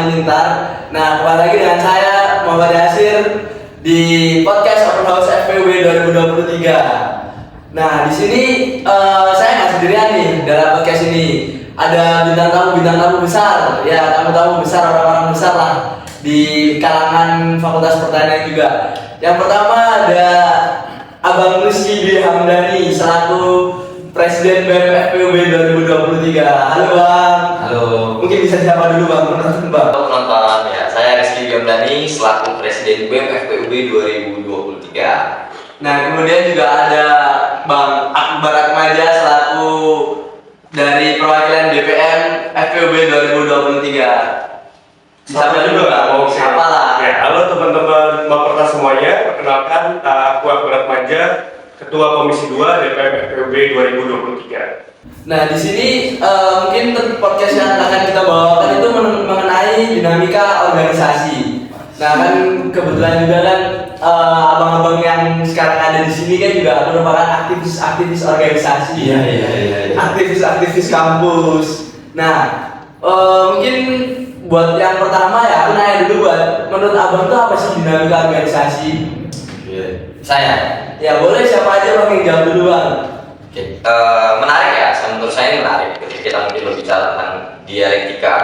Halilintar. Nah, kembali lagi dengan saya Muhammad Yasir di podcast Open House FPUB 2023. Nah, di sini saya nggak sendirian nih dalam podcast ini. Ada bintang tamu besar, ya tamu besar, orang-orang besar lah di kalangan Fakultas Pertanian juga. Yang pertama ada Abang Rizky B. Hamdani selaku Presiden BEM FPUB 2023. Halo Bang. Halo. Mungkin bisa siapa dulu Bang? Penonton Bang. Halo penonton, ya saya Rizky B. Hamdani selaku Presiden BEM FPUB 2023. Nah, kemudian juga ada Bang Akbar Atmaja selaku dari perwakilan DPM FPUB 2023. Sama juga Kak, mau siapa lah? Ya, halo teman-teman Maperta semuanya. Perkenalkan, aku Akbar Atmaja, Ketua Komisi 2 DPM FPUB 2023. Nah, di sini mungkin podcast yang akan kita bawakan itu mengenai dinamika organisasi. Nah, kan kebetulan juga kan abang-abang yang sekarang ada di sini kan juga merupakan aktivis organisasi. Iya. Aktivis kampus. Nah, mungkin buat yang pertama ya, aku nanya dulu buat menurut abang tuh apa sih dinamika organisasi? Saya. Ya boleh, siapa aja Bang yang jawab dulu Bang. Oke. Menarik ya, menurut saya ini menarik ketika kita mungkin berbicara tentang dialektika,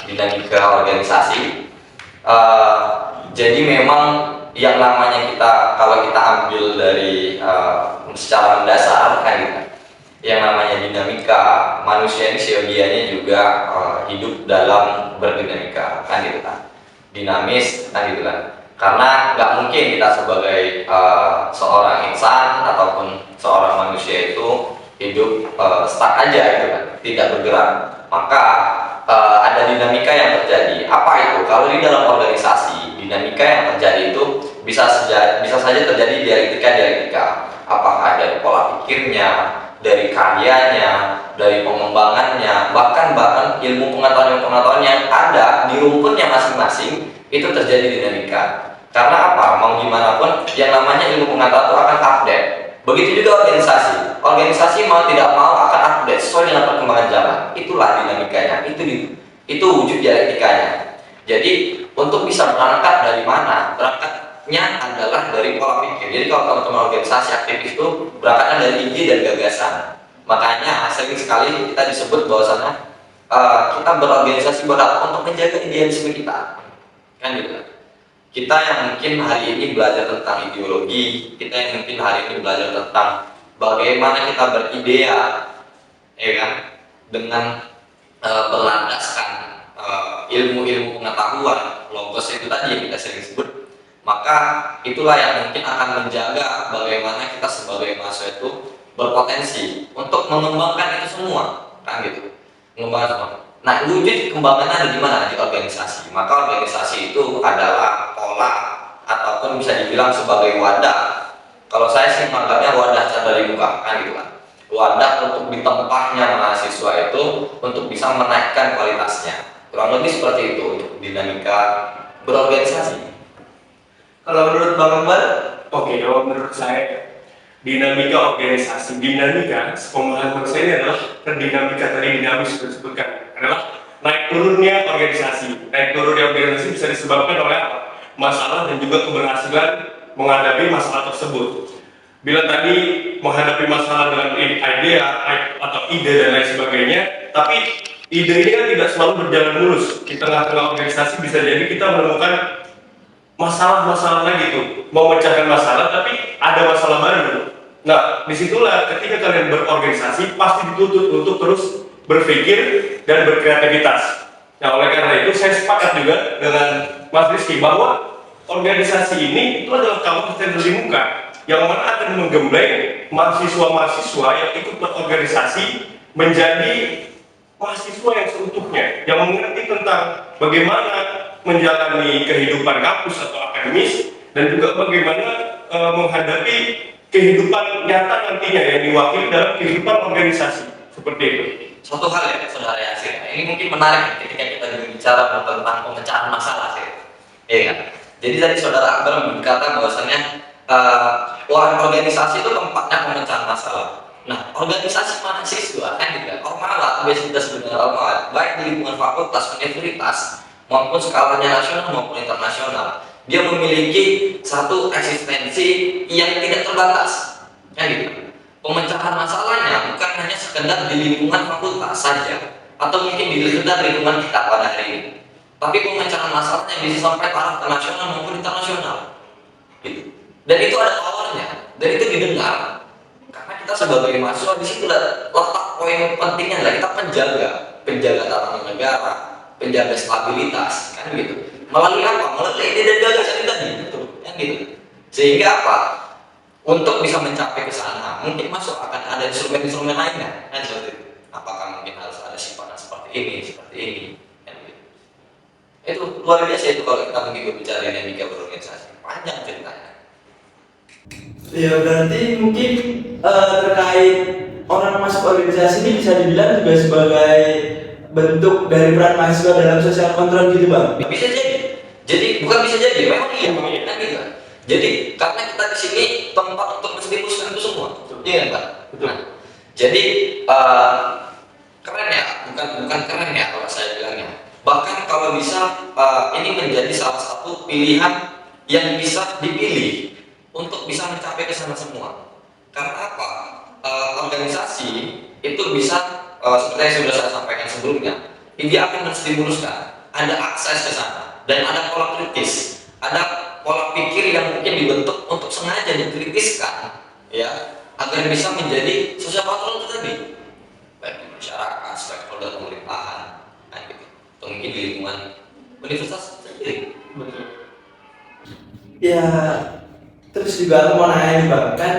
dinamika organisasi. Jadi memang yang namanya kalau kita ambil dari secara mendasar kan gitu, yang namanya dinamika, manusia ini seyogianya juga hidup dalam berdinamika kan gitu kan, dinamis kan gitu kan, karena nggak mungkin kita sebagai seorang insan ataupun seorang manusia itu hidup stuck aja gitu kan, tidak bergerak. Maka ada dinamika yang terjadi. Apa itu? Kalau di dalam organisasi, dinamika yang terjadi itu bisa saja terjadi dialektika. Apakah dari pola pikirnya, dari karyanya, dari pengembangannya, bahkan ilmu pengetahuan yang ada di rumputnya masing-masing itu terjadi dinamika. Karena apa? Mau gimana pun yang namanya ilmu pengetahuan itu akan update. Begitu juga organisasi. Organisasi mau tidak mau akan update sesuai dengan perkembangan zaman. Itulah dinamikanya. Itu wujud dialektikanya. Jadi untuk bisa berangkat dari mana? Berangkatnya adalah dari pola pikir. Jadi kalau teman-teman organisasi aktif itu berangkatnya dari ide dan gagasan. Makanya sering sekali kita disebut bahwasannya kita berorganisasi untuk menjaga idealisme kita. Kan gitu. Kita yang mungkin hari ini belajar tentang ideologi, kita yang mungkin hari ini belajar tentang bagaimana kita beridea, ya kan, dengan berlandaskan ilmu-ilmu pengetahuan, logos itu tadi yang kita sering sebut, maka itulah yang mungkin akan menjaga bagaimana kita sebagai mahasiswa itu berpotensi untuk mengembangkan itu semua, kan gitu, mengembangkan semua. Nah, wujud kembangannya ada di mana? Di organisasi. Maka organisasi itu adalah pola ataupun bisa dibilang sebagai wadah. Kalau saya sih menganggapnya wadah dari muka, kan gitu kan. Wadah untuk ditempahnya mahasiswa itu untuk bisa menaikkan kualitasnya. Kurang lebih seperti itu untuk dinamika berorganisasi. Kalau menurut Bang Akbar? Oke, kalau menurut saya dinamika organisasi, pemahaman menurut saya ini adalah dinamika tadi dinamis disebutkan adalah naik turunnya organisasi. Naik turunnya organisasi bisa disebabkan oleh apa? Masalah dan juga keberhasilan menghadapi masalah tersebut. Bila tadi menghadapi masalah dengan ide atau ide dan lain sebagainya, tapi ide ini kan tidak selalu berjalan mulus. Di tengah-tengah organisasi bisa jadi kita menemukan masalah-masalah lagi tuh, mau memecahkan masalah tapi ada masalah baru. Nah, disitulah ketika kalian berorganisasi pasti dituntut untuk terus berpikir dan berkreativitas. Nah, oleh karena itu saya sepakat juga dengan Mas Rizky bahwa organisasi ini itu adalah kampus yang terbuka yang mana akan menggembleng mahasiswa-mahasiswa yang ikut berorganisasi menjadi mahasiswa yang seutuhnya, yang mengerti tentang bagaimana menjalani kehidupan kampus atau akademis dan juga bagaimana menghadapi kehidupan nyata nantinya yang diwakili dalam kehidupan organisasi seperti itu. Suatu hal ya, saudara Yasir. Ini mungkin menarik ketika kita berbicara tentang pemecahan masalah sih. Iya kan? Jadi tadi saudara Akbar berkata bahwasannya organisasi itu tempatnya pemecahan masalah. Nah, organisasi mahasiswa kan juga ormawa, biasa kita sebenarnya ormawa, baik di lingkungan fakultas, universitas maupun skalanya nasional maupun internasional. Dia memiliki satu eksistensi yang tidak terbatas, kan gitu. Pemecahan masalahnya bukan hanya sekedar di lingkungan fakultas saja, atau mungkin di sekedar lingkungan kita pada hari ini, tapi pemecahan masalahnya bisa sampai taraf nasional maupun internasional, gitu. Dan itu ada powernya, dan itu didengar. Karena kita sebagai mahasiswa di situ letak poin pentingnya adalah kita penjaga tatanan negara, penjaga stabilitas, kan gitu. Melalui apa? Melalui ide dan gagasan tadi, betul, kan gitu. Sehingga apa? Untuk bisa mencapai ke sana, mungkin akan ada instrumen-instrumen lainnya, kan seperti itu. Apakah mungkin harus ada simpanan seperti ini, kan gitu. Itu luar biasa itu kalau kita mungkin berbicara dinamika berorganisasi, panjang ceritanya. Ya berarti mungkin terkait orang masuk organisasi ini bisa dibilang juga sebagai bentuk dari peran mahasiswa dalam sosial kontrol gitu bang? Bisa jadi bukan bisa jadi, memang iya, Memang iya. kan gitu. Jadi karena kita di sini tempat untuk mendistribusikan itu semua, iya kan Pak? Betul. Nah, jadi keren ya, bukan keren ya kalau saya bilangnya. Bahkan kalau bisa ini menjadi salah satu pilihan yang bisa dipilih untuk bisa mencapai ke sana semua. Karena apa? Organisasi itu bisa seperti yang sudah saya sampaikan sebelumnya, dia akan menstimuluskan, ada akses ke sana dan ada pola kritis, ada pola pikir yang mungkin dibentuk untuk sengaja dikritiskan, ya, agar bisa menjadi sosial kontrol itu tadi, baik di masyarakat, stakeholder pemerintahan, nah gitu, atau mungkin di lingkungan universitas sendiri. Betul. Ya, terus juga aku mau nanya nih bang, kan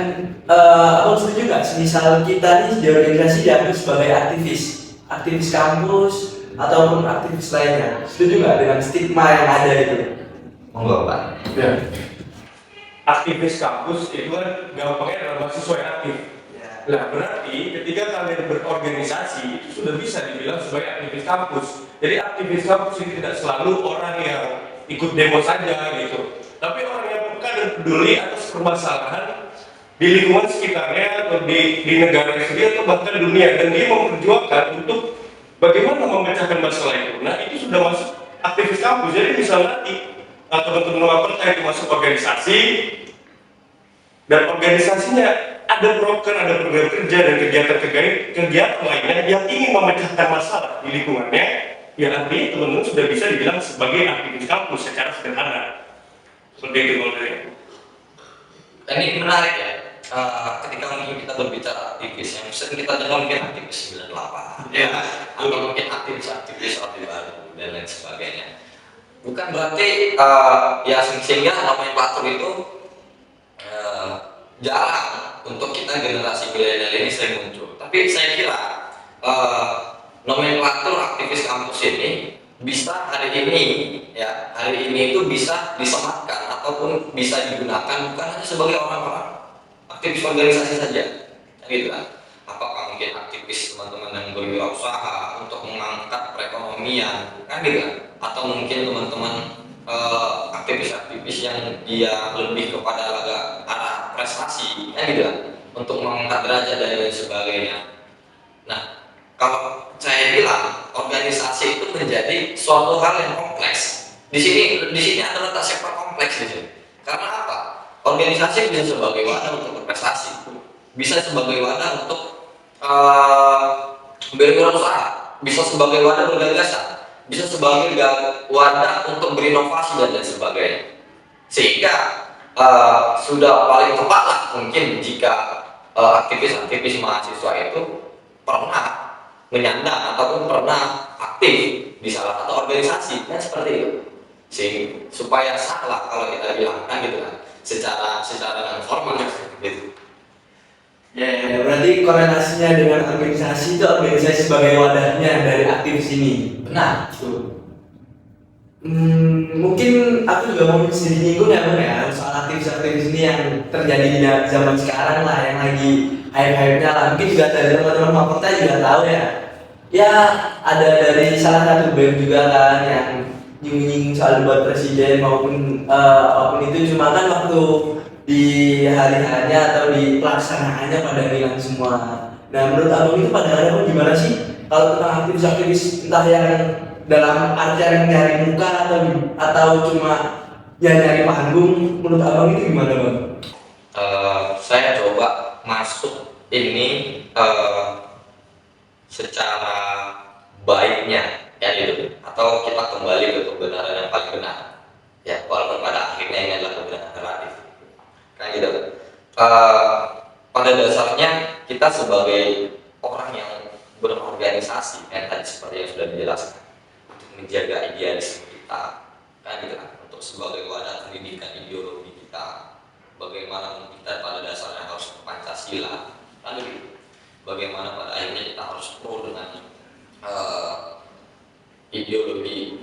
aku setuju nggak misal kita nih di organisasi dianggap sebagai aktivis kampus ataupun aktivis lainnya, setuju nggak dengan stigma yang ada itu? Monggo Pak. Ya. Aktivis kampus itu kan gampangnya adalah mahasiswa yang aktif. Nah, berarti ketika kalian berorganisasi itu sudah bisa dibilang sebagai aktivis kampus. Jadi aktivis kampus ini tidak selalu orang yang ikut demo saja gitu, tapi orang yang peka dan peduli atas permasalahan di lingkungan sekitarnya atau di negara sendiri atau bahkan dunia, dan dia memperjuangkan untuk bagaimana memecahkan masalah itu. Nah, itu sudah masuk aktivis kampus. Jadi misalnya nanti teman-teman Waperta itu masuk organisasi, dan organisasinya ada proker, ada program kerja dan kegiatan lainnya yang ingin memecahkan masalah di lingkungannya, ya artinya teman-teman sudah bisa dibilang sebagai aktivis kampus secara sederhana. Seperti itu kalau dari aku. Ini menarik ya. Ketika mungkin kita berbicara aktivis, yang sering kita dengar mungkin aktivis 98, ya, atau mungkin aktivis Orde Baru dan lain sebagainya. Bukan berarti ya sehingga nomenklatur itu jarang untuk kita generasi milenial ini sering muncul. Tapi saya kira nomenklatur aktivis kampus ini bisa hari ini itu bisa disematkan ataupun bisa digunakan bukan hanya sebagai orang-orang aktivis organisasi saja, gitu kan? Apakah mungkin aktivis teman-teman yang berwirausaha untuk mengangkat perekonomian, kan gitu kan? Atau mungkin teman-teman aktivis-aktivis yang dia lebih kepada arah prestasi, kan gitu kan? Untuk mengangkat derajat dan lain sebagainya. Nah, kalau saya bilang organisasi itu menjadi suatu hal yang kompleks. Di sini ada letak sektor kompleks di sini. Karena apa? Organisasi bisa sebagai wadah untuk berprestasi, bisa sebagai wadah untuk berwirausaha, bisa sebagai wadah bergagasan, bisa sebagai wadah untuk berinovasi dan lain sebagainya. Sehingga sudah paling tepat lah mungkin jika aktivis-aktivis mahasiswa itu pernah menyandang ataupun pernah aktif di salah satu organisasi, kan seperti itu. Sehingga supaya salah kalau kita bilang kan gitu kan, secara non formal gitu. Ya, berarti korelasinya dengan organisasi itu organisasi sebagai wadahnya dari aktivis ini. Benar. Mungkin aku juga mau sedikit nyinggung ya bang ya soal aktivis-aktivis ini yang terjadi di zaman sekarang lah, yang lagi hype-hype-nya lah. Mungkin juga dari teman-teman Waperta juga tahu ya. Ya ada dari salah satu BEM juga kan yang nyinggung soal debat presiden maupun apapun itu, cuma kan waktu di hari-harinya atau di pelaksanaannya pada bilang semua. Nah menurut abang itu pada hari gimana sih Kalau tentang aktivis-aktivis entah yang dalam artian nyari muka atau cuma ya nyari panggung, menurut abang itu gimana bang? Saya coba masuk ini secara baiknya ya gitu, atau kita kembali ke kebenaran yang paling benar ya, walaupun pada akhirnya ini adalah kebenaran relatif kan gitu. Pada dasarnya kita sebagai orang yang berorganisasi kan, tadi seperti yang sudah dijelaskan, untuk menjaga idealisme kita kan gitu kan, untuk sebagai wadah pendidikan ideologi kita, bagaimana kita pada dasarnya harus Pancasila kan gitu, bagaimana pada akhirnya kita harus pro dengan ideologi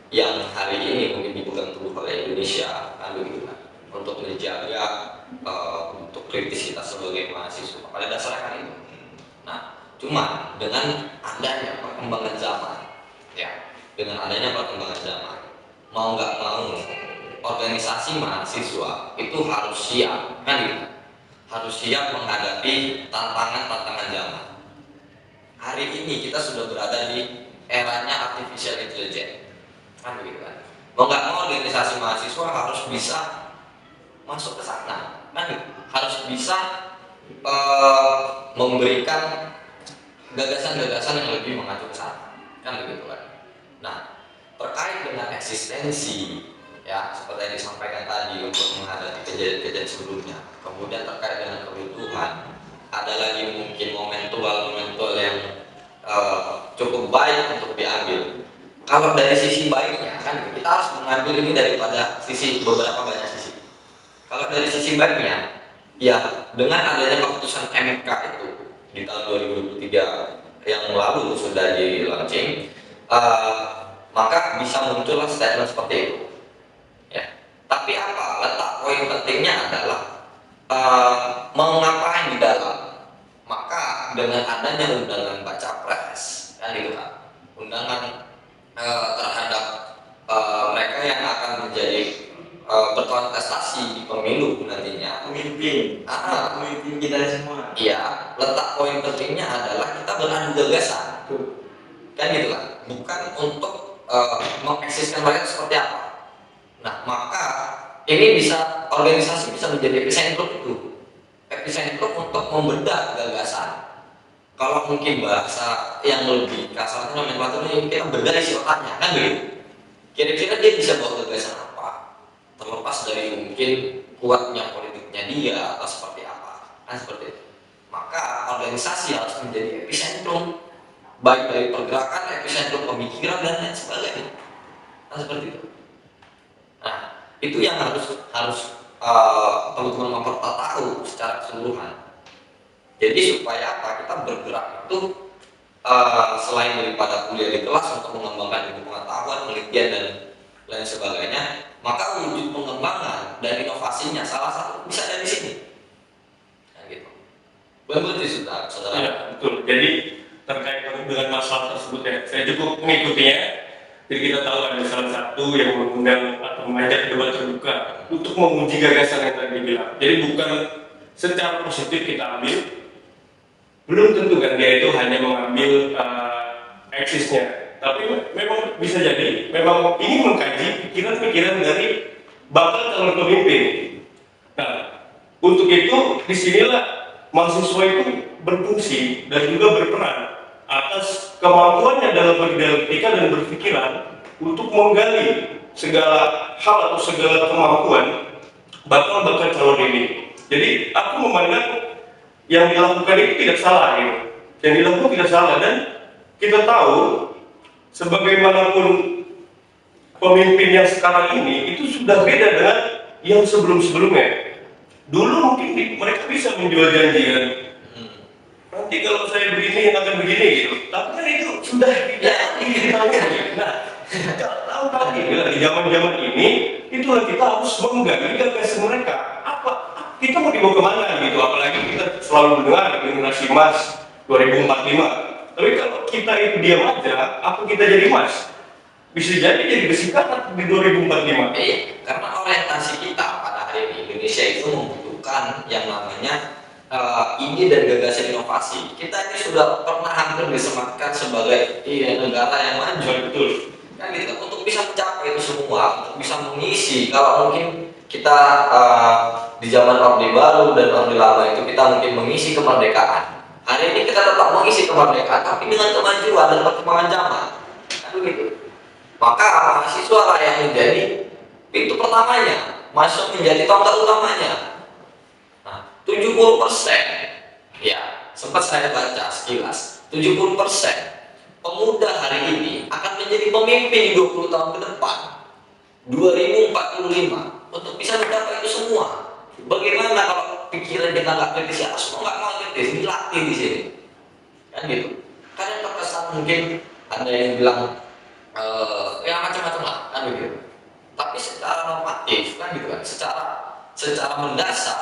yang hari ini mungkin dipegang teguh oleh Indonesia kan begitu kan, untuk menjaga untuk kritis kita sebagai mahasiswa pada dasarnya kan itu. Nah, cuma dengan adanya perkembangan zaman ya, dengan adanya perkembangan zaman, mau nggak mau organisasi mahasiswa itu harus siap kan gitu, harus siap menghadapi tantangan-tantangan zaman. Hari ini kita sudah berada di eranya artificial intelligence kan begitu kan, mau nggak mau organisasi mahasiswa harus bisa masuk ke sana kan gitu, harus bisa memberikan gagasan-gagasan yang lebih mengacu ke sana kan begitu kan. Nah, terkait dengan eksistensi ya, seperti yang disampaikan tadi untuk menghadapi kejadian-kejadian sebelumnya, kemudian terkait dengan kebutuhan, ada lagi mungkin momentual yang cukup baik untuk diambil. Kalau dari sisi baiknya kan kita harus mengambil ini daripada sisi beberapa banyak sisi. Kalau dari sisi baiknya ya, dengan adanya keputusan MK itu di tahun 2023 yang lalu sudah di launching, maka bisa muncullah statement seperti itu ya. Tapi apa letak poin pentingnya adalah mau ngapain di dalam. Maka dengan adanya undangan baca pres kan gitu kan, undangan terhadap mereka yang akan menjadi berkontestasi di pemilu nantinya, Pemimpin kita semua. iya, letak poin pentingnya adalah kita beradu gagasan kan gitu kan, bukan untuk mengeksiskan mereka seperti apa. Nah, maka ini bisa, organisasi bisa menjadi epicentrum itu, epicentrum untuk membedah gagasan. Kalau mungkin bahasa yang lebih kasarnya nomenklaturnya, kita bedah isi otaknya kan begitu. Kira-kira dia bisa bawa gagasan apa, terlepas dari mungkin kuatnya politiknya dia atau seperti apa kan seperti itu. Maka organisasi harus menjadi epicentrum baik dari pergerakan, epicentrum pemikiran dan lain sebagainya kan seperti itu. Nah, itu yang harus teman-teman mempertahu secara keseluruhan. Jadi supaya apa, kita bergerak itu selain daripada kuliah di kelas untuk mengembangkan ilmu pengetahuan, penelitian dan lain sebagainya, maka wujud pengembangan dan inovasinya salah satu bisa dari sini. Nah, gitu. Betul sudah, saudara. Ya, betul. Jadi terkait dengan masalah tersebut ya, saya cukup mengikutinya. Jadi kita tahu ada salah satu yang mengundang atau mengajak debat terbuka untuk menguji gagasan yang tadi dibilang. Jadi bukan secara positif kita ambil, belum tentu kan dia itu hanya mengambil eksisnya, tapi memang bisa jadi memang ini mengkaji pikiran-pikiran dari bakal calon pemimpin. Nah, untuk itu disinilah mahasiswa itu berfungsi dan juga berperan atas kemampuannya dalam berdialektika dan berpikiran untuk menggali segala hal atau segala kemampuan bakal calon ini. Jadi aku memandang yang dilakukan itu tidak salah ya. Yang dilakukan tidak salah, dan kita tahu sebagaimanapun pemimpin yang sekarang ini itu sudah beda dengan yang sebelum-sebelumnya. Dulu mungkin mereka bisa menjual janji kan, nanti kalau saya begini akan begini gitu. Tapi kan itu sudah tidak tahu. Nah, tahu di zaman-zaman ini itulah kita harus menggali gagasan mereka. Apa kita mau dibawa kemana gitu? Apalagi kita selalu mendengar generasi emas 2045. Tapi kalau kita itu diam aja, apa kita jadi emas? Bisa jadi besi karat di 2045. Karena orientasi kita pada hari ini Indonesia itu membutuhkan yang namanya ide dan gagasan inovasi, kita ini sudah pernah hampir disematkan sebagai negara yang maju. Betul. Kan gitu, untuk bisa mencapai itu semua, untuk bisa mengisi, kalau mungkin kita di zaman Orde Baru dan Orde Lama itu kita mungkin mengisi kemerdekaan. Hari ini kita tetap mengisi kemerdekaan, tapi dengan kemajuan dan perkembangan zaman. Kan begitu. Maka mahasiswa lah yang menjadi pintu pertamanya, masuk menjadi tonggak utamanya. Nah, 70%, ya sempat saya baca sekilas, 70% pemuda hari ini akan menjadi pemimpin di 20 tahun ke depan, 2045, untuk bisa mencapai itu semua. Bagaimana kalau pikiran kita nggak kritis, ya semua nggak mau kritis, dilatih di sini, kan gitu. Kadang terkesan mungkin ada yang bilang ya macam-macam lah, kan begitu. Tapi secara normatif, kan gitu kan, secara mendasar,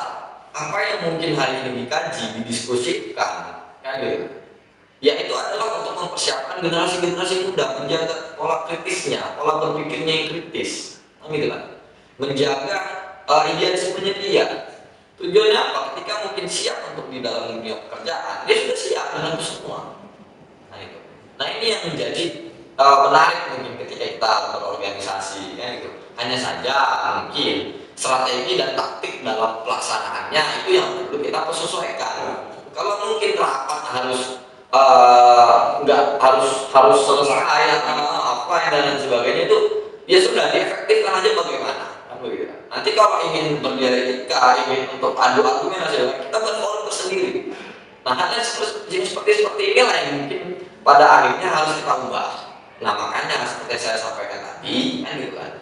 apa yang mungkin hari ini dikaji, didiskusikan, kan gitu. Ya itu adalah untuk mempersiapkan generasi-generasi muda, menjaga pola kritisnya, pola berpikirnya yang kritis, gitu kan? Menjaga idealismenya dia. Tujuannya apa? Ketika mungkin siap untuk di dalam dunia pekerjaan, dia sudah siap dengan itu semua. Nah itu. Nah ini yang menjadi menarik mungkin ketika kita berorganisasi, kan gitu. Hanya saja mungkin strategi dan taktik dalam pelaksanaannya itu yang perlu kita sesuaikan. Kalau mungkin rapat nggak harus selesai apa dan lain sebagainya, itu ya sudah diefektifkan aja bagaimana, kan begitu. Nanti kalau ingin berdialektika, ingin untuk adu argumentasi, kita berforum tersendiri. Nah hal yang seperti inilah yang mungkin pada akhirnya harus kita ubah. Nah makanya seperti saya sampaikan tadi, kan gitu kan,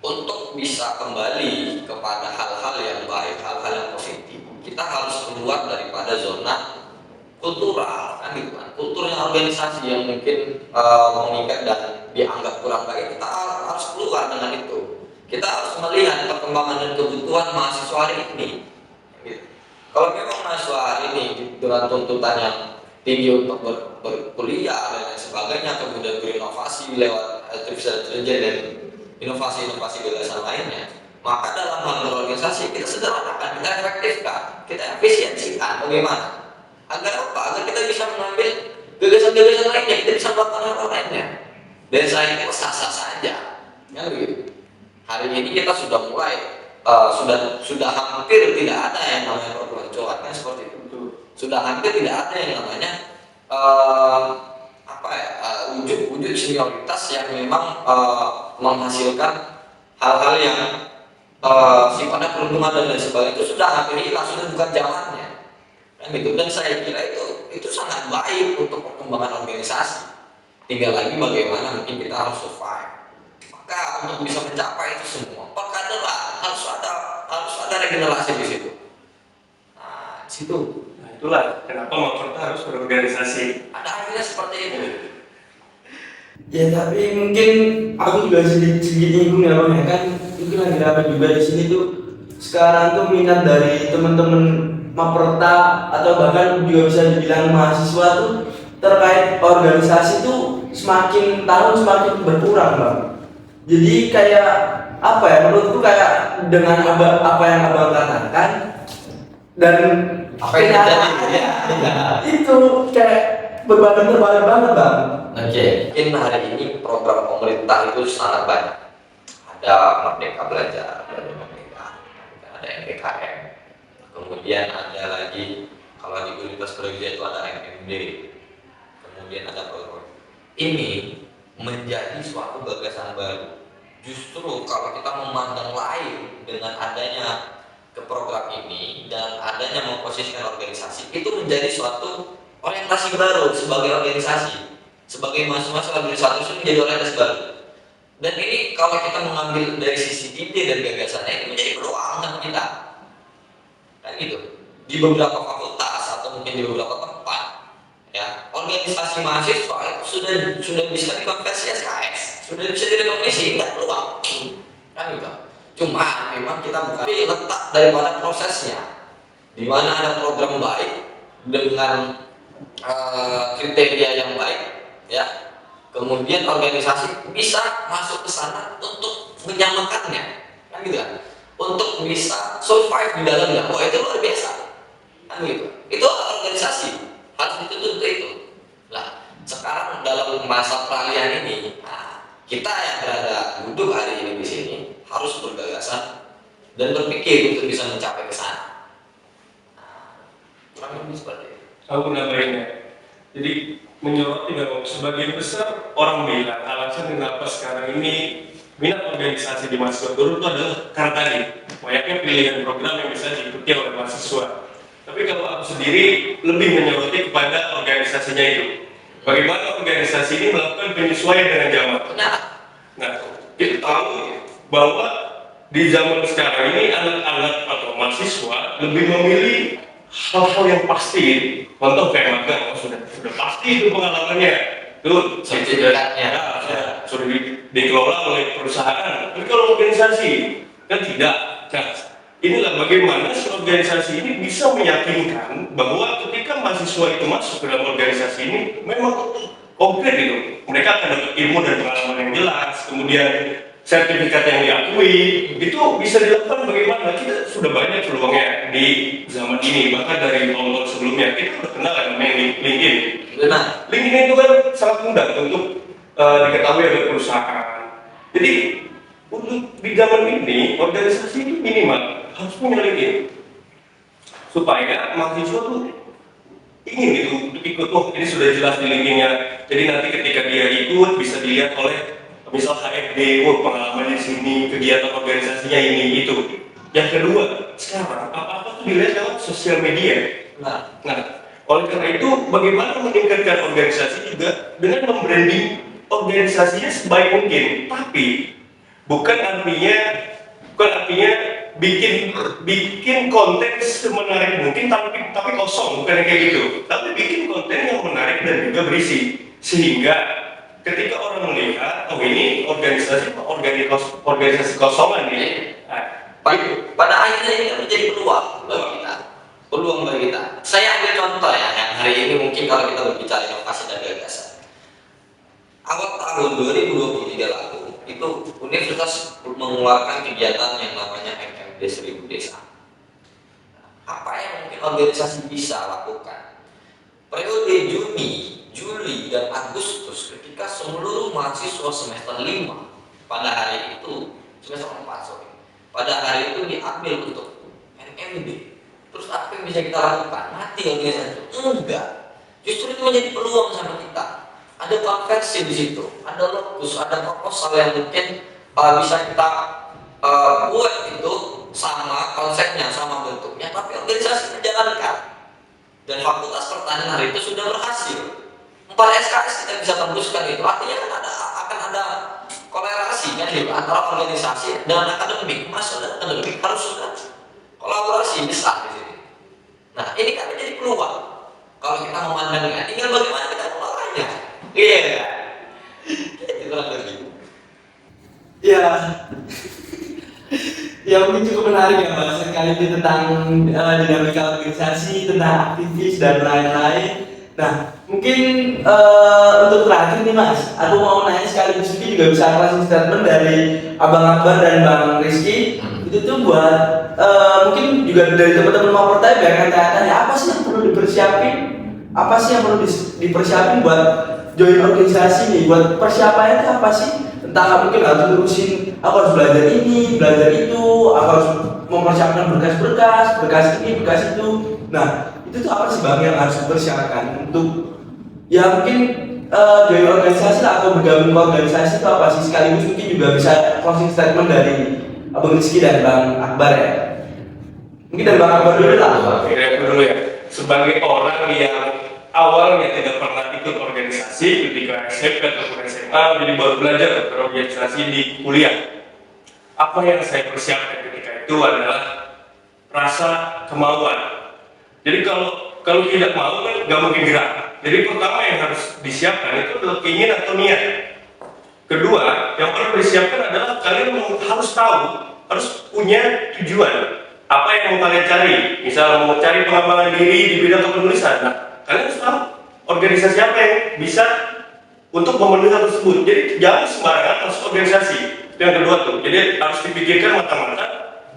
untuk bisa kembali kepada hal-hal yang baik, hal-hal yang positif, kita harus keluar daripada zona kultural, kan gitu kan, kulturnya organisasi yang mungkin mengikat dan dianggap kurang baik. Kita harus keluar dengan itu. Kita harus melihat perkembangan dan kebutuhan mahasiswa hari ini, gitu. Kalau memang mahasiswa hari ini dengan tuntutan yang tinggi untuk berkuliah dan lain sebagainya, kemudian berinovasi lewat artificial intelligence dan inovasi-inovasi gagasan lainnya, maka dalam hal berorganisasi kita sederhanakan, kita efektifkan, kita efisiensikan. Bagaimana? Agar apa? Agar kita bisa mengambil gagasan-gagasan lainnya, kita bisa melakukan hal lainnya. Dan saya kira sah-sah saja, ya begitu. Hari ini kita sudah mulai, sudah hampir tidak ada yang namanya perpeloncoan, kan seperti itu. Sudah hampir tidak ada yang namanya wujud senioritas yang memang menghasilkan hal-hal yang sifatnya perundungan dan lain sebagainya. Itu sudah hampir hilang, sudah bukan zamannya, kan gitu. Dan saya kira itu sangat baik untuk perkembangan organisasi. Tinggal lagi bagaimana mungkin kita harus survive. Maka untuk bisa mencapai itu semua, perkaderan harus ada regenerasi di situ. Nah, di situ. Nah itulah kenapa Makorta harus berorganisasi. Ada akhirnya seperti itu. Ya tapi mungkin aku juga sedikit nyinggung ya Bang, ya kan mungkin lagi rame juga di sini tuh sekarang tuh minat dari teman-teman Maperta atau bahkan juga bisa dibilang mahasiswa tuh terkait organisasi tuh semakin tahun semakin berkurang Bang. Jadi kayak apa ya, menurutku kayak dengan apa yang Abang katakan dan Apa yang terjadi? itu kayak berbanding terbalik banget Bang. Oke, mungkin hari ini program pemerintah itu sangat banyak. Ada Merdeka Belajar, ada Merdeka, ada MBKM. Kemudian ada lagi kalau di Universitas Brawijaya itu ada MMD. Kemudian ada program. Ini menjadi suatu gagasan baru. Justru kalau kita memandang lain dengan adanya ke program ini dan adanya memposisikan organisasi, itu menjadi suatu orientasi baru sebagai organisasi, sebagai mahasiswa organisasi itu menjadi orientasi baru. Dan ini kalau kita mengambil dari sisi ide dan gagasannya, ini menjadi peluang untuk kita, kan gitu. Di beberapa fakultas atau mungkin di beberapa tempat, ya organisasi mahasiswa itu sudah bisa dikonversi SKS, sudah bisa direkomendasi, nggak peluang, kan gitu. Cuma memang kita bukan letak daripada prosesnya, di mana ada program baik dengan kriteria yang baik, ya. Kemudian organisasi bisa masuk ke sana untuk menyamakannya, kan gitu kan? untuk bisa survive di dalamnya. Wah, itu luar biasa. Kan gitu. Itu organisasi harus dituntut itu. Nah, sekarang dalam masa peralihan ini, kita yang berada duduk hari ini di sini harus bergagasan dan berpikir untuk bisa mencapai ke sana. Kurang lebih seperti itu. Aku nambahinnya. Jadi menyoroti memang sebagian besar orang bilang alasan kenapa sekarang ini minat organisasi di mahasiswa turun itu adalah karena tadi banyaknya pilihan program yang bisa diikuti oleh mahasiswa. Tapi kalau aku sendiri lebih menyoroti kepada organisasinya itu. Bagaimana organisasi ini melakukan penyesuaian dengan zaman. Nah, kita tahu bahwa di zaman sekarang ini anak-anak atau mahasiswa lebih memilih hal-hal yang pasti. Contoh kayak magang, sudah pasti itu pengalamannya. Itu sudah dikelola oleh perusahaan. Tapi kalau organisasi kan tidak. Nah, inilah bagaimana si organisasi ini bisa meyakinkan bahwa ketika mahasiswa itu masuk ke dalam organisasi ini memang konkret itu. Mereka akan dapat ilmu dan pengalaman yang jelas, kemudian sertifikat yang diakui. Itu bisa dilakukan bagaimana? Kita sudah banyak peluangnya di zaman ini, bahkan dari tahun-tahun sebelumnya kita sudah kenal namanya LinkedIn. Benar. LinkedIn itu kan sangat mudah untuk diketahui oleh perusahaan. Jadi untuk di zaman ini organisasi itu minimal harus punya LinkedIn supaya mahasiswa tuh ingin gitu untuk ikut. Oh, ini sudah jelas di LinkedIn-nya. Jadi nanti ketika dia ikut bisa dilihat oleh misal HRD, pengalaman di sini, kegiatan organisasinya ini itu. Yang kedua, sekarang apa-apa tuh dilihat lewat sosial media. Nah, oleh karena itu bagaimana meningkatkan organisasi juga dengan membranding organisasinya sebaik mungkin, tapi bukan artinya bikin konten semenarik mungkin tapi kosong, bukan kayak gitu. Tapi bikin konten yang menarik dan juga berisi, sehingga ketika orang melihat, oh ini organisasi kosongan nih. Pada akhirnya ini menjadi peluang bagi kita. Saya ambil contoh ya, yang hari ini mungkin kalau kita berbicara inovasi dan gagasan. Awal tahun 2023 lalu, itu universitas mengeluarkan kegiatan yang namanya MMD 1000 Desa. Apa yang mungkin organisasi bisa lakukan? Periode Juni, Juli, dan Agustus ketika seluruh mahasiswa semester 5 pada hari itu, semester 4 pada hari itu diambil untuk MMD. Terus apa yang bisa kita lakukan? Mati organisasi itu? Enggak. Justru itu menjadi peluang sama kita. Ada konversi di situ, ada lokus, ada proposal yang mungkin bisa kita buat itu sama konsepnya, sama bentuknya, tapi organisasi menjalankan. Dan Fakultas Pertanian hari itu sudah berhasil. 4 SKS kita bisa tembuskan itu. Artinya kan akan ada kolerasi kan gitu, antara organisasi dan akademik. Masuk dan akademik harus sudah kolaborasi besar di sini. Nah, ini kan menjadi peluang. Kalau kita memandangnya, tinggal bagaimana kita mengelolanya. Iya. Itu lagi. Ya. Ya mungkin cukup menarik ya Mas kali ini tentang dinamika organisasi, tentang aktivis dan lain-lain. Nah, mungkin untuk terakhir nih Mas, aku mau nanya sekaligus ini juga bisa closing statement dari Abang Akbar dan Bang Rizky. Itu tuh buat mungkin juga dari teman-teman mau bertanya tanya apa sih yang perlu dipersiapin? Apa sih yang perlu dipersiapin buat join organisasi nih? Buat persiapannya itu apa sih? Entah mungkin harus ngurusin, aku harus belajar ini, belajar itu, aku harus mempersiapkan berkas ini, berkas itu. Nah, itu tuh apa sih Bang yang harus dipersiapkan untuk ya mungkin join organisasi lah atau bergabung ke organisasi itu apa sih? Sekaligus mungkin juga bisa closing statement dari Abang Rizky dan Bang Akbar ya. Mungkin dari Bang Akbar dulu lah. Oke, aku dulu ya. Sebagai orang yang awalnya tidak pernah ikut organisasi ketika SMP ataupun SMA, jadi baru belajar berorganisasi di kuliah. Apa yang saya persiapkan ketika itu adalah rasa kemauan. Jadi kalau tidak mau kan nggak mungkin gerak. Jadi pertama yang harus disiapkan itu adalah keinginan atau niat. Kedua, yang perlu disiapkan adalah kalian harus tahu, harus punya tujuan. Apa yang mau kalian cari? Misal mau cari pengembangan diri di bidang kepenulisan. Nah, kalian harus tahu organisasi apa yang bisa untuk memenuhi hal tersebut. Jadi jangan sembarangan masuk organisasi. Itu yang kedua tuh. Jadi harus dipikirkan matang-matang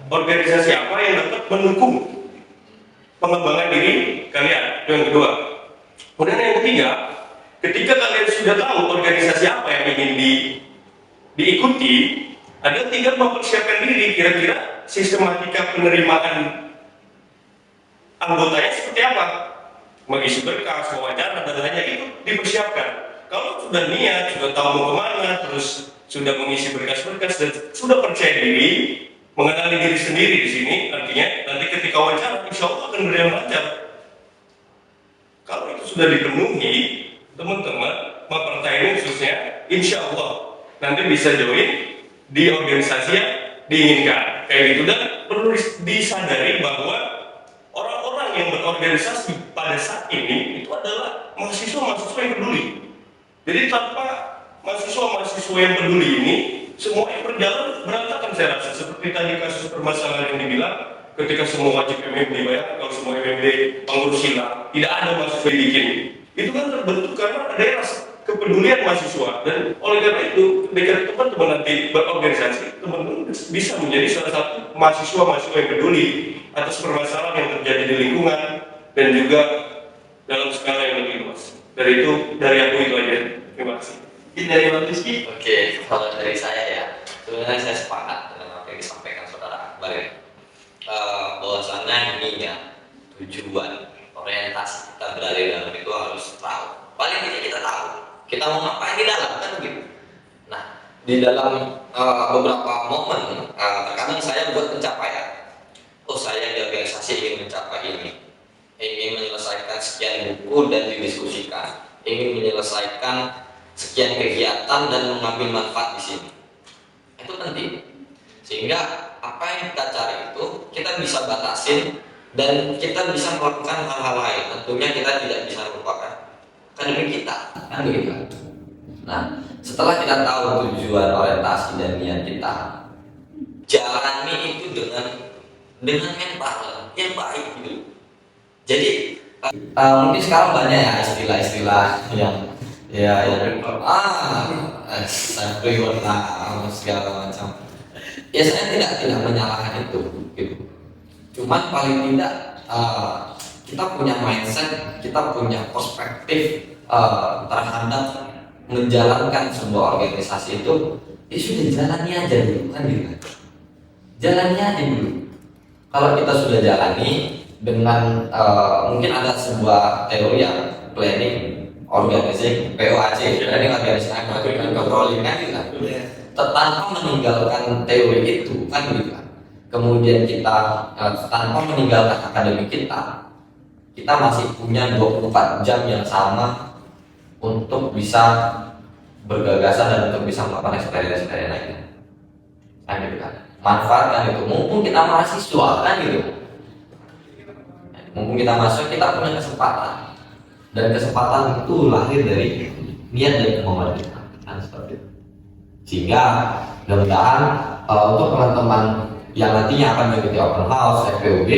organisasi apa yang dapat mendukung pengembangan diri kalian. Itu yang kedua. Kemudian yang ketiga, ketika kalian sudah tahu organisasi apa yang ingin diikuti, ada tinggal mempersiapkan diri kira-kira sistematika penerimaan anggotanya seperti apa, mengisi berkas, wawancara, dan lainnya itu dipersiapkan. Kalau sudah niat, sudah tahu mau kemana, terus sudah mengisi berkas-berkas dan sudah percaya diri, mengenali diri sendiri di sini, artinya nanti ketika wawancara, insya Allah akan berjalan lancar. Kalau itu sudah dipenuhi, teman-teman, Maparta ini khususnya, insya Allah nanti bisa join di organisasi yang diinginkan. Kayak gitu, dan perlu disadari bahwa orang-orang yang berorganisasi pada saat ini itu adalah mahasiswa-mahasiswa yang peduli. Jadi tanpa mahasiswa-mahasiswa yang peduli ini, semuanya berjalan berantakan saya rasa. Seperti tadi kasus permasalahan yang dibilang, ketika semua wajib MMD bayar, kalau semua MMD pengurus hilang, tidak ada mahasiswa yang bikin. Itu kan terbentuk karena ada rasa kepedulian mahasiswa, dan oleh karena itu ketika teman-teman nanti berorganisasi, teman-teman bisa menjadi salah satu mahasiswa-mahasiswa yang peduli atas permasalahan yang terjadi di lingkungan dan juga dalam skala yang lebih luas. Dari aku itu aja. Terima kasih. Mungkin dari Bang Rizky. Oke, kalau dari saya ya, sebenarnya saya sepakat dengan apa yang disampaikan saudara Akbar ya. Bahwasannya ini ya, tujuan orientasi kita berada di dalam itu harus tahu. Paling tidak kita tahu kita mau ngapain di dalam, kan begitu. Nah, di dalam beberapa momen terkadang saya buat pencapaian. Oh, saya di organisasi ingin mencapai ini, ingin menyelesaikan sekian buku dan didiskusikan, ingin menyelesaikan sekian kegiatan dan mengambil manfaat di sini. Itu penting. Sehingga apa yang kita cari itu kita bisa batasin dan kita bisa melakukan hal-hal lain. Tentunya kita tidak bisa melupakan akademik kita, kan begitu. Nah, setelah kita tahu tujuan orientasi dan niat kita, jalani itu dengan mental yang baik gitu. Jadi mungkin sekarang banyak ya istilah-istilah yang segala macam. Ya saya tidak menyalahkan itu gitu. Cuman paling tidak kita punya mindset, kita punya perspektif terhadap menjalankan sebuah organisasi itu, ya sudah jalani aja dulu kan gitu. Jalani aja dulu. Kalau kita sudah jalani dengan mungkin ada sebuah teori yang planning, organizing, POAC, planning, organizing, controlling kan gitu kan. Tanpa meninggalkan teori itu kan gitu kan. Kemudian kita tanpa meninggalkan akademik kita masih punya 24 jam yang sama untuk bisa bergagasan dan untuk bisa melakukan eksperimen lainnya. Kan gitu kan. Manfaatkan itu. Mumpung kita mahasiswa kan gitu. Mumpung kita mahasiswa, kita punya kesempatan. Dan kesempatan itu lahir dari niat dan kemauan kita. Kan seperti itu. Sehingga mudah-mudahan untuk teman-teman yang nantinya akan mengikuti open house FPUB,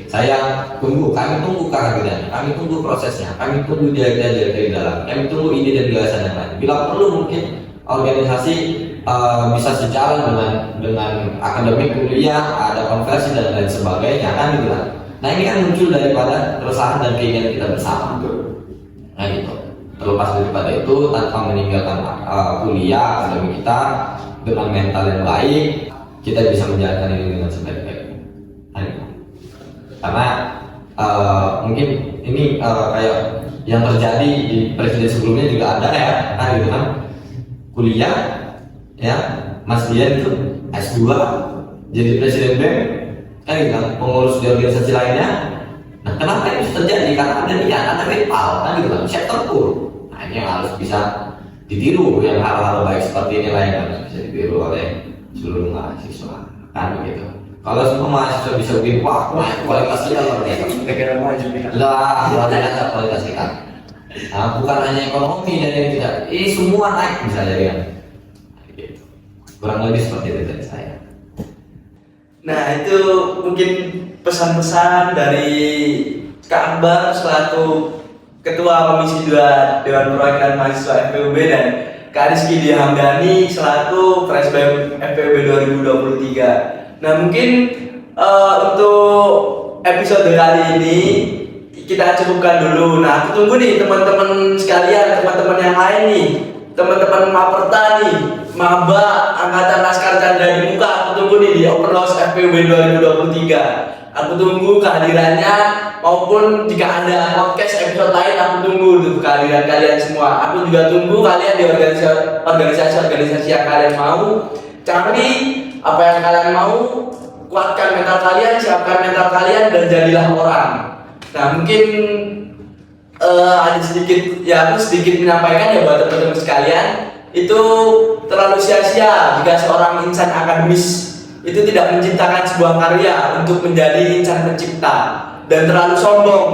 kami tunggu kehadirannya, kami tunggu prosesnya, kami tunggu dia dari dalam, kami tunggu ide dan gagasan yang lain. Bila perlu mungkin organisasi bisa sejalan dengan akademik kuliah, ada konversi dan lain sebagainya kan gitu kan. Nah ini kan muncul daripada keresahan dan keinginan kita bersama. Nah gitu. Terlepas daripada itu, tanpa meninggalkan kuliah akademik kita dengan mental yang baik, kita bisa menjalankan ini dengan sebaik-baiknya. Nah, gitu. Karena mungkin ini kayak yang terjadi di presiden sebelumnya juga ada ya, kan gitu kan. Kuliah ya, Mas Dian itu S2 jadi presiden BEM, kan gitu kan, pengurus di organisasi lainnya. Nah, kenapa itu terjadi? Karena ada niat, ada rival, kan gitu kan, siap tempur. Nah, ini yang harus bisa ditiru, yang hal-hal baik seperti ini lah yang harus bisa ditiru oleh seluruh mahasiswa, kan begitu. Kalau semua mahasiswa bisa begini, wah, kualitas kita luar biasa. Negara maju Lah, luar biasa kualitas kita. Nah, bukan hanya ekonomi dan yang tidak, ini semua naik bisa jadi kan. Kurang lebih seperti itu dari saya. Nah itu mungkin pesan-pesan dari Kak Akbar selaku Ketua Komisi 2 Dewan Perwakilan Mahasiswa FPUB dan Kak Rizky Dihamdani selaku Presbem FPUB 2023. Nah mungkin untuk episode kali ini kita cukupkan dulu. Nah, aku tunggu nih teman-teman sekalian, teman-teman yang lain nih, teman-teman Maperta nih, maba angkatan Laskar Chandra di Muka. Aku tunggu nih di Open House FPW 2023. Aku tunggu kehadirannya, maupun jika ada podcast episode lain, aku tunggu tuh kehadiran kalian semua. Aku juga tunggu kalian di organisasi yang kalian mau. Cari apa yang kalian mau, kuatkan mental kalian, siapkan mental kalian, dan jadilah orang. Nah, mungkin ada sedikit, ya aku sedikit menyampaikan ya buat teman-teman sekalian, itu terlalu sia-sia jika seorang insan akademis itu tidak menciptakan sebuah karya untuk menjadi insan pencipta, dan terlalu sombong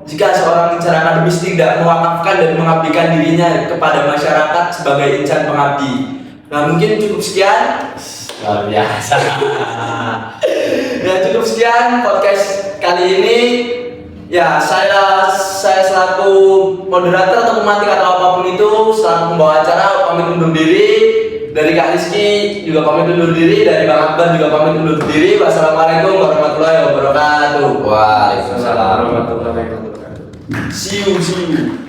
jika seorang insan akademis tidak mewakafkan dan mengabdikan dirinya kepada masyarakat sebagai insan pengabdi. Nah, mungkin cukup sekian. Luar biasa. Ya, cukup sekian podcast kali ini. Ya, saya selaku moderator atau pematik atau apapun itu, selaku pembawa acara, pamit undur diri. Dari Kak Rizky juga pamit undur diri, dari Bang Akbar juga pamit undur diri. Wassalamualaikum warahmatullahi wabarakatuh. Waalaikumsalam. Warahmatullahi wabarakatuh. See you.